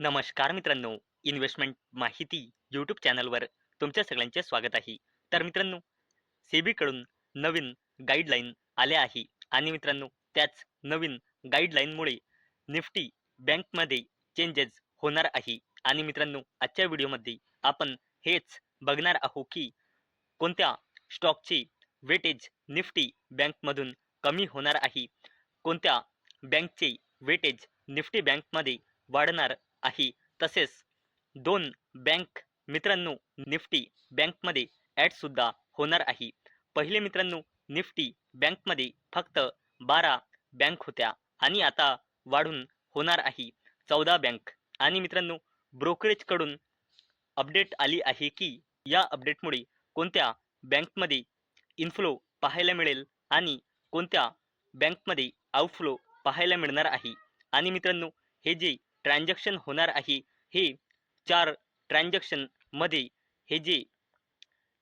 नमस्कार मित्रांनो, इन्व्हेस्टमेंट माहिती यूट्यूब चॅनलवर तुमच्या सगळ्यांचे स्वागत आहे. तर मित्रांनो, सेबीकडून नवीन गाईडलाईन आल्या आहे आणि मित्रांनो, त्याच नवीन गाईडलाईनमुळे निफ्टी बँकमध्ये चेंजेस होणार आहे. आणि मित्रांनो, आजच्या व्हिडिओमध्ये आपण हेच बघणार आहोत की कोणत्या स्टॉकचे वेटेज निफ्टी बँकमधून कमी होणार आहे, कोणत्या बँकचे वेटेज निफ्टी बँकमध्ये वाढणार आहे. तसेच दोन बँक मित्रांनो निफ्टी बँकमध्ये ॲड सुद्धा होणार आहे. पहिले मित्रांनो निफ्टी बँकमध्ये फक्त 12 बँक होत्या आणि आता वाढून होणार आहे 14 बँक. आणि मित्रांनो ब्रोकरेजकडून अपडेट आली आहे की या अपडेटमुळे कोणत्या बँकमध्ये इनफ्लो पाहायला मिळेल आणि कोणत्या बँकमध्ये आउटफ्लो पाहायला मिळणार आहे. आणि मित्रांनो हे जे ट्रान्झॅक्शन होणार आहे हे 4 ट्रान्झॅक्शनमध्ये हे जे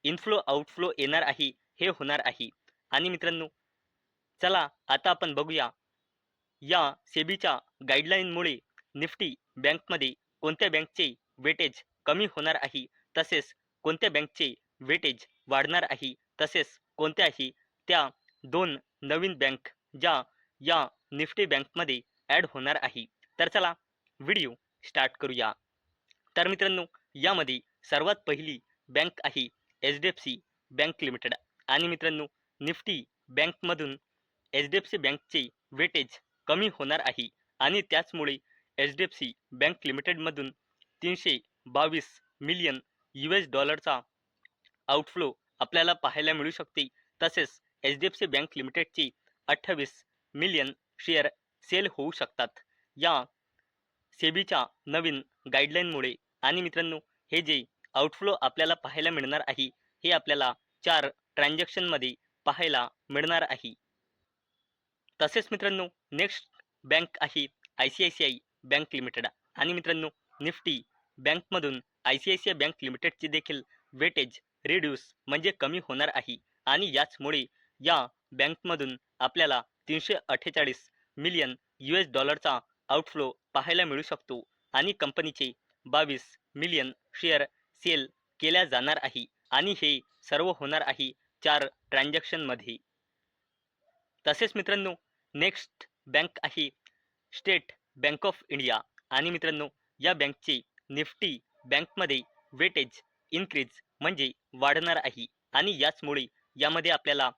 इनफ्लो आउटफ्लो येणार आहे हे होणार आहे. आणि मित्रांनो चला आता आपण बघूया या सेबीच्या गाईडलाईनमुळे निफ्टी बँकमध्ये कोणत्या बँकचे वेटेज कमी होणार आहे, तसेच कोणत्या बँकचे वेटेज वाढणार आहे, तसेच कोणत्याही त्या दोन नवीन बँक ज्या या निफ्टी बँकमध्ये ॲड होणार आहे. तर चला व्हिडिओ स्टार्ट करूया. तर मित्रांनो यामध्ये सर्वात पहिली बँक आहे HDFC बँक लिमिटेड. आणि मित्रांनो निफ्टी बँकमधून HDFC बँकचे वेटेज कमी होणार आहे आणि त्याचमुळे HDFC बँक लिमिटेडमधून 322 मिलियन US डॉलरचा आउटफ्लो आपल्याला पाहायला मिळू शकते. तसेच HDFC बँक लिमिटेडचे 28 मिलियन शेअर सेल होऊ शकतात या सेबीच्या नवीन गाईडलाईनमुळे. आणि मित्रांनो हे जे आउटफ्लो आपल्याला पाहायला मिळणार आहे हे आपल्याला 4 ट्रान्झॅक्शनमध्ये पाहायला मिळणार आहे. तसेच मित्रांनो नेक्स्ट बँक आहे ICICI बँक लिमिटेड. आणि मित्रांनो निफ्टी बँकमधून ICICI बँक लिमिटेडची देखील वेटेज रिड्यूस म्हणजे कमी होणार आहे आणि याचमुळे या बँकमधून आपल्याला 348 मिलियन US डॉलरचा आउटफ्लो पाहायला मिळू शकतो आणि कंपनीचे 22 मिलियन शेअर सेल केल्या जाणार आहे आणि हे सर्व होणार आहे 4 ट्रान्झॅक्शनमध्ये. तसेच मित्रांनो नेक्स्ट बँक आहे स्टेट बँक ऑफ इंडिया. आणि मित्रांनो या बँकचे निफ्टी बँकमध्ये वेटेज इन्क्रीज म्हणजे वाढणार आहे आणि याचमुळे यामध्ये आपल्याला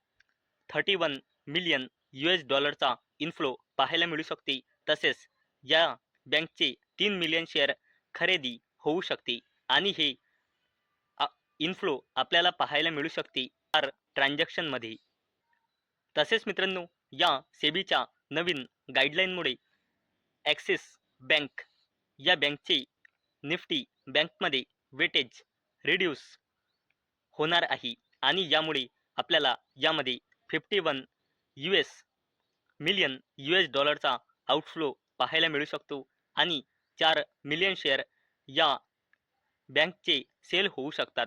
31 मिलियन US डॉलरचा इनफ्लो पाहायला मिळू शकते. तसेच या बँकचे 3 मिलियन शेअर खरेदी होऊ शकते आणि हे इनफ्लो आपल्याला पाहायला मिळू शकते 4 ट्रान्झॅक्शनमध्ये. तसेच मित्रांनो या सेबीच्या नवीन गाईडलाईनमुळे ॲक्सिस बँक या बँकचे निफ्टी बँकमध्ये वेटेज रिड्यूस होणार आहे आणि यामुळे आपल्याला यामध्ये 51 मिलियन US डॉलरचा आउटफ्लो पाहायला मिळू शकतो आणि 4 मिलियन शेअर या बँकचे सेल होऊ शकतात.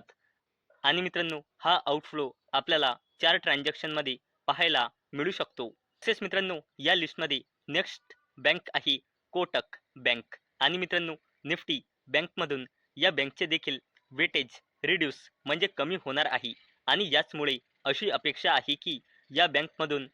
आणि मित्रांनो हा आउटफ्लो आपल्याला 4 ट्रान्झॅक्शनमध्ये पाहायला मिळू शकतो. तसेच मित्रांनो या लिस्टमध्ये नेक्स्ट बँक आहे कोटक बँक. आणि मित्रांनो निफ्टी बँकमधून या बँकचे देखील वेटेज रिड्यूस म्हणजे कमी होणार आहे आणि याचमुळे अशी अपेक्षा आहे की या बँकमधून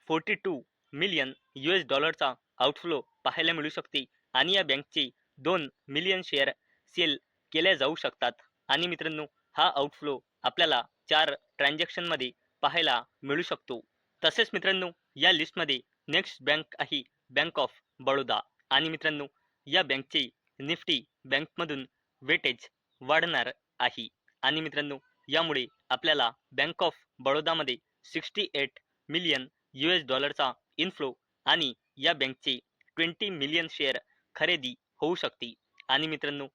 42 मिलियन US डॉलरचा आउटफ्लो पाहायला मिळू शकते आणि या बँकचे 2 मिलियन शेअर सेल केल्या जाऊ शकतात. आणि मित्रांनो हा आउटफ्लो आपल्याला 4 ट्रान्झॅक्शनमध्ये पाहायला मिळू शकतो. तसेच मित्रांनो या लिस्टमध्ये नेक्स्ट बँक आहे बँक ऑफ बडोदा. आणि मित्रांनो या बँकचे निफ्टी बँकमधून वेटेज वाढणार आहे आणि मित्रांनो यामुळे आपल्याला बँक ऑफ बडोदामध्ये 68 मिलियन US डॉलरचा इनफ्लो आणि या बँकचे 20 मिलियन शेअर खरेदी होऊ शकते. आणि मित्रांनो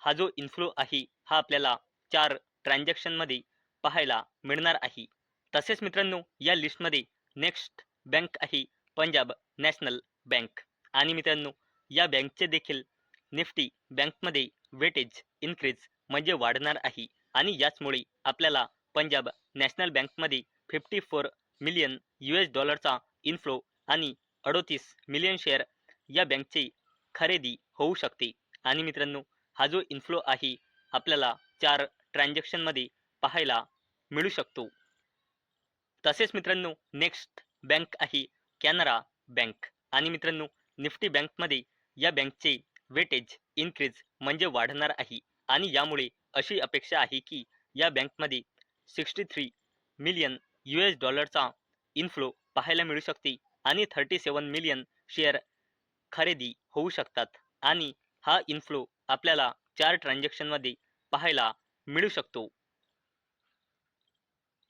हा जो इनफ्लो आहे हा आपल्याला 4 ट्रान्झॅक्शनमध्ये पाहायला मिळणार आहे. तसेच मित्रांनो या लिस्टमध्ये नेक्स्ट बँक आहे पंजाब नॅशनल बँक. आणि मित्रांनो या बँकचे देखील निफ्टी बँकमध्ये वेटेज इन्क्रीज म्हणजे वाढणार आहे आणि याचमुळे आपल्याला पंजाब नॅशनल बँकमध्ये 54 मिलियन US डॉलरचा इनफ्लो आणि 38 मिलियन शेअर या बँकचे खरेदी होऊ शकते. आणि मित्रांनो, हा जो इन्फ्लो आहे आपल्याला 4 ट्रान्झॅक्शनमध्ये पाहायला मिळू शकतो. तसेच मित्रांनो, नेक्स्ट बँक आहे कॅनरा बँक. आणि मित्रांनो, निफ्टी बँकमध्ये या बँकचे वेटेज इन्क्रीज म्हणजे वाढणार आहे. आणि यामुळे अशी अपेक्षा आहे की या बँकमध्ये 63 मिलियन US डॉलरचा इन्फ्लो पाहायला मिळू शकते आणि 37 मिलियन शेअर खरेदी होऊ शकतात. आणि हा इन्फ्लो आपल्याला 4 ट्रान्झॅक्शनमध्ये पाहायला मिळू शकतो.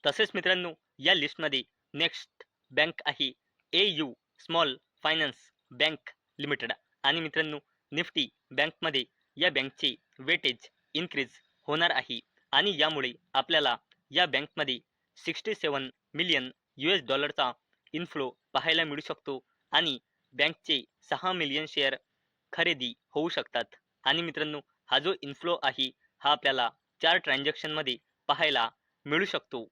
तसेच मित्रांनो, या लिस्टमध्ये नेक्स्ट बँक आहे AU small finance bank limited. आणि मित्रांनो, निफ्टी बँकमध्ये या बँकचे वेटेज इन्क्रीज होणार आहे. आणि यामुळे आपल्याला या बँकमध्ये 67 मिलियन US डॉलरचा इन्फ्लो पाहायला मिळू शकतो आणि बँकचे 6 मिलियन शेअर खरेदी होऊ शकतात. आणि मित्रांनो, हा जो इन्फ्लो आहे हा आपल्याला 4 ट्रान्झॅक्शनमध्ये पाहायला मिळू शकतो.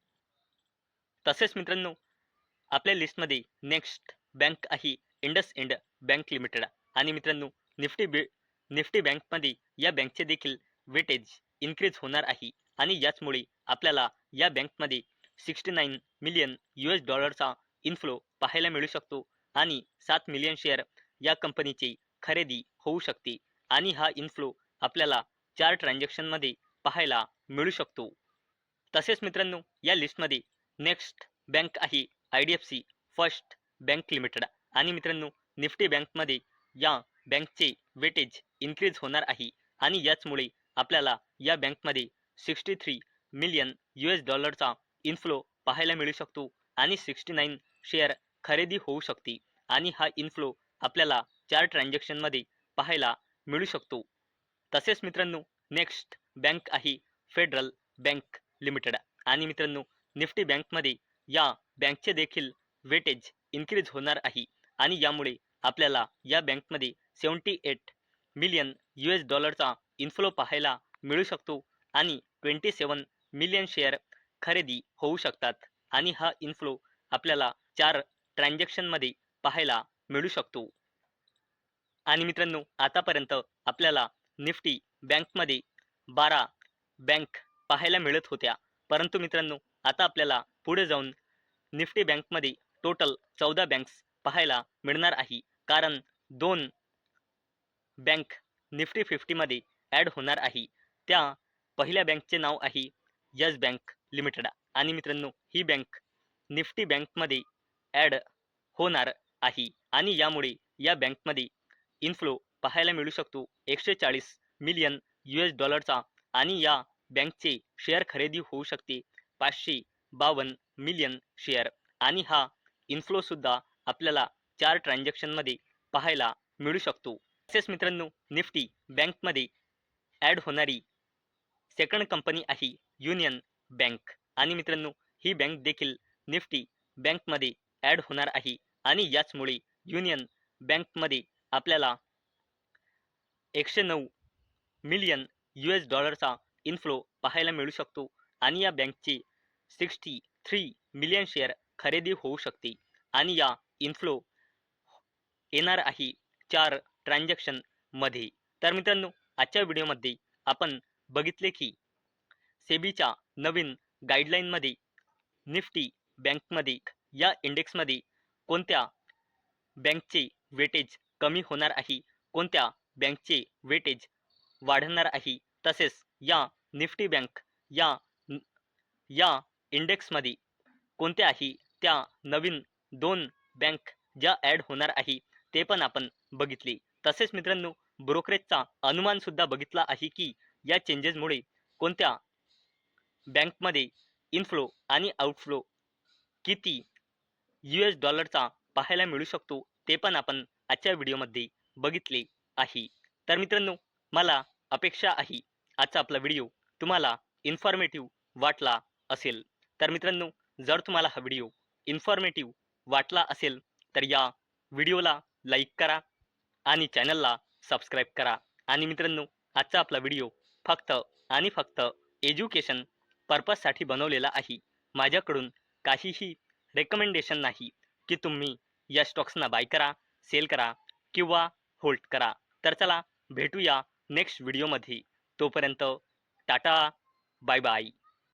तसेच मित्रांनो, आपल्या लिस्टमध्ये नेक्स्ट बँक आहे इंडसइंड बँक लिमिटेड. आणि मित्रांनो, निफ्टी बँकमध्ये या बँकचे देखील वेटेज इन्क्रीज होणार आहे. आणि याचमुळे आपल्याला या बँकमध्ये 69 मिलियन US डॉलरचा इन्फ्लो पाहायला मिळू शकतो आणि 7 मिलियन शेअर या कंपनीची खरेदी होऊ शकते. आणि हा इन्फ्लो आपल्याला 4 ट्रान्झॅक्शनमध्ये पाहायला मिळू शकतो. तसेच मित्रांनो, या लिस्टमध्ये नेक्स्ट बँक आहे IDFC फर्स्ट बँक लिमिटेड. आणि मित्रांनो, निफ्टी बँकमध्ये या बँकचे वेटेज इन्क्रीज होणार आहे. आणि याचमुळे आपल्याला या बँकमध्ये 63 मिलियन US डॉलरचा इन्फ्लो पाहायला मिळू शकतो आणि 69 शेअर खरेदी होऊ शकते. आणि हा इन्फ्लो आपल्याला 4 ट्रान्झॅक्शनमध्ये पाहायला मिळू शकतो. तसेच मित्रांनो, नेक्स्ट बँक आहे फेडरल बँक लिमिटेड. आणि मित्रांनो, निफ्टी बँकमध्ये या बँकचे देखील वेटेज इन्क्रीज होणार आहे. आणि यामुळे आपल्याला या बँकमध्ये 78 मिलियन US डॉलरचा इन्फ्लो पाहायला मिळू शकतो आणि 27 मिलियन शेअर खरेदी होऊ शकतात. आणि हा इन्फ्लो आपल्याला 4 ट्रान्झॅक्शनमध्ये पाहायला मिळू शकतो. आणि मित्रांनो, आतापर्यंत आपल्याला निफ्टी बँकमध्ये 12 बँक पाहायला मिळत होत्या. परंतु मित्रांनो, आता आपल्याला पुढे जाऊन निफ्टी बँकमध्ये टोटल 14 बँक्स पाहायला मिळणार आहे. कारण 2 बँक निफ्टी 50 मध्ये ॲड होणार आहे. त्या पहिल्या बँकचे नाव आहे येस बँक लिमिटेड. आणि मित्रांनो, ही बँक निफ्टी बँकमध्ये ॲड होणार आहे. आणि यामुळे या बँकमध्ये इन्फ्लो पाहायला मिळू शकतो 140 मिलियन US डॉलरचा. आणि या बँकचे शेअर खरेदी होऊ शकते 552 मिलियन शेअर. आणि हा इन्फ्लो सुद्धा आपल्याला 4 ट्रान्झॅक्शनमध्ये पाहायला मिळू शकतो. तसेच मित्रांनो, निफ्टी बँकमध्ये ॲड होणारी सेकंड कंपनी आहे युनियन बँक. आणि मित्रांनो, ही बँक देखील निफ्टी बँकमध्ये ॲड होणार आहे. आणि याचमुळे युनियन बँकमध्ये आपल्याला 109 मिलियन US डॉलरचा इन्फ्लो पाहायला मिळू शकतो. आणि या बँकचे 63 मिलियन शेअर खरेदी होऊ शकते. आणि या इन्फ्लो येणार आहे 4 ट्रान्झॅक्शन मध्ये. तर मित्रांनो, आजच्या व्हिडिओमध्ये आपण बघितले की सेबीच्या नवीन गाईडलाईनमध्ये निफ्टी बँकमध्ये या इंडेक्समध्ये कोणत्या बँकचे वेटेज कमी होणार आहे, कोणत्या बँकचे वेटेज वाढणार आहे. तसेच या निफ्टी बँक या या इंडेक्समध्ये कोणत्या आहे त्या नवीन 2 बँक ज्या ॲड होणार आहे ते पण आपण बघितले. तसेच मित्रांनो, ब्रोकरेजचा अनुमान सुद्धा बघितला आहे की या चेंजेसमुळे कोणत्या बँकमध्ये इनफ्लो आणि आउटफ्लो किती US डॉलरचा पाहायला मिळू शकतो ते पण आपण आजच्या व्हिडिओमध्ये बघितले आहे. तर मित्रांनो, मला अपेक्षा आहे आजचा आपला व्हिडिओ तुम्हाला इन्फॉर्मेटिव्ह वाटला असेल. तर मित्रांनो, जर तुम्हाला हा व्हिडिओ इन्फॉर्मेटिव्ह वाटला असेल तर या व्हिडिओला लाईक करा आणि चॅनलला सबस्क्राईब करा. आणि मित्रांनो, आजचा आपला व्हिडिओ फक्त आणि फक्त एज्युकेशन पर्पजसाठी बनवलेला आहे. माझ्याकडून काहीही रेकमेंडेशन नाही की तुम्ही या स्टॉक्सना बाय करा, सेल करा किंवा होल्ड करा. तर चला भेटूया नेक्स्ट व्हिडिओमध्ये. तोपर्यंत टाटा, बाय बाय.